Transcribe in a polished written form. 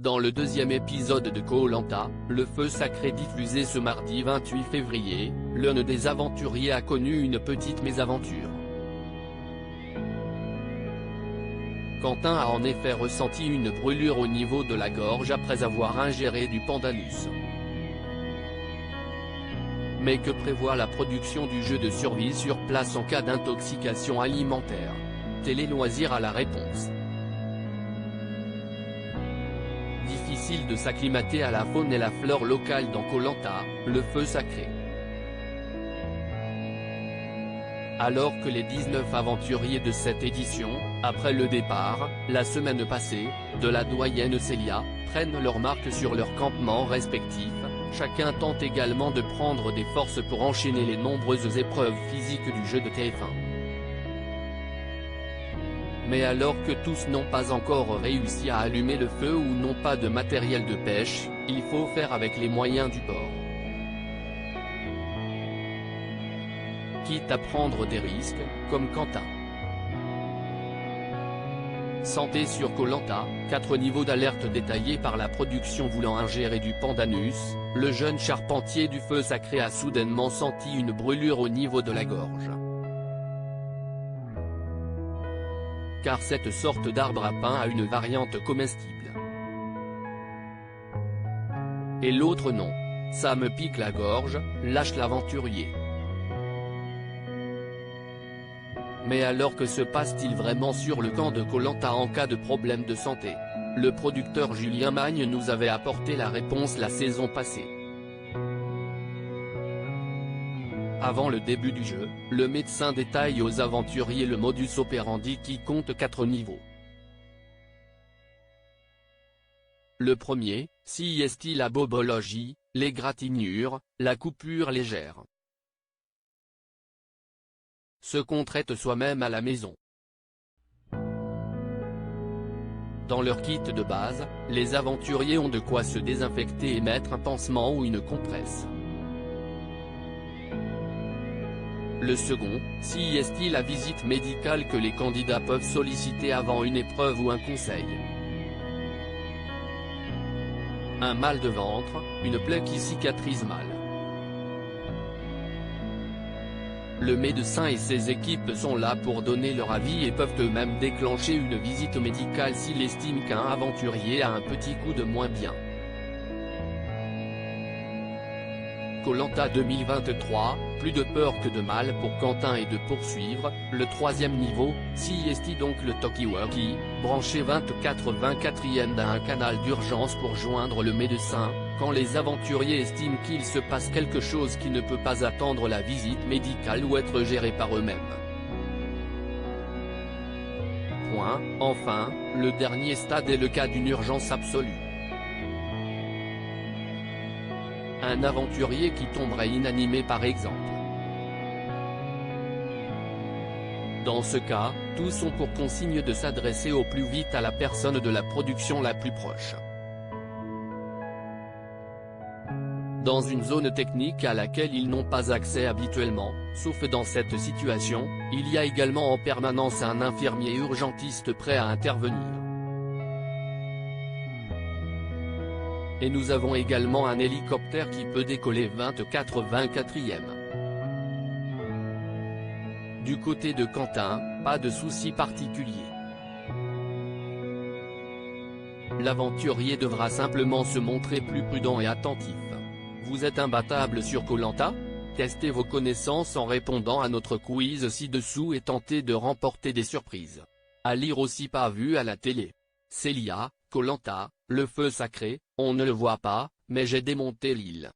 Dans le deuxième épisode de Koh-Lanta, le feu sacré diffusé ce mardi 28 février, l'un des aventuriers a connu une petite mésaventure. Quentin a en effet ressenti une brûlure au niveau de la gorge après avoir ingéré du pandanus. Mais que prévoit la production du jeu de survie sur place en cas d'intoxication alimentaire? Télé Loisirs a la réponse. Difficile de s'acclimater à la faune et la flore locale dans Koh-Lanta, le feu sacré. Alors que les 19 aventuriers de cette édition, après le départ, la semaine passée, de la doyenne Célia, prennent leur marque sur leurs campements respectifs, chacun tente également de prendre des forces pour enchaîner les nombreuses épreuves physiques du jeu de TF1. Mais alors que tous n'ont pas encore réussi à allumer le feu ou n'ont pas de matériel de pêche, il faut faire avec les moyens du bord. Quitte à prendre des risques, comme Quentin. Santé sur Koh-Lanta, 4 niveaux d'alerte détaillés par la production voulant ingérer du pandanus, le jeune charpentier du feu sacré a soudainement senti une brûlure au niveau de la gorge. Car cette sorte d'arbre à pain a une variante comestible. Et l'autre non. Ça me pique la gorge, lâche l'aventurier. Mais alors que se passe-t-il vraiment sur le camp de Koh-Lanta en cas de problème de santé? Le producteur Julien Magne nous avait apporté la réponse la saison passée. Avant le début du jeu, le médecin détaille aux aventuriers le modus operandi qui compte 4 niveaux. Le premier, si est la bobologie, l'égratignure, la coupure légère. Ce qu'on traite soi-même à la maison. Dans leur kit de base, les aventuriers ont de quoi se désinfecter et mettre un pansement ou une compresse. Le second, si est la visite médicale que les candidats peuvent solliciter avant une épreuve ou un conseil. Un mal de ventre, une plaie qui cicatrise mal. Le médecin et ses équipes sont là pour donner leur avis et peuvent eux-mêmes déclencher une visite médicale s'ils estiment qu'un aventurier a un petit coup de moins bien. Koh-Lanta 2023, plus de peur que de mal pour Quentin et de poursuivre. Le troisième niveau, si est donc le talkie-walkie, branché 24/24e d'un canal d'urgence pour joindre le médecin, quand les aventuriers estiment qu'il se passe quelque chose qui ne peut pas attendre la visite médicale ou être géré par eux-mêmes. Enfin, le dernier stade est le cas d'une urgence absolue. Un aventurier qui tomberait inanimé par exemple. Dans ce cas, tous ont pour consigne de s'adresser au plus vite à la personne de la production la plus proche. Dans une zone technique à laquelle ils n'ont pas accès habituellement, sauf dans cette situation, il y a également en permanence un infirmier urgentiste prêt à intervenir. Et nous avons également un hélicoptère qui peut décoller 24/24e. Du côté de Quentin, pas de souci particulier. L'aventurier devra simplement se montrer plus prudent et attentif. Vous êtes imbattable sur Koh-Lanta? Testez vos connaissances en répondant à notre quiz ci-dessous et tentez de remporter des surprises. À lire aussi pas vu à la télé. Célia, Koh-Lanta, le feu sacré, on ne le voit pas, mais j'ai démonté l'île.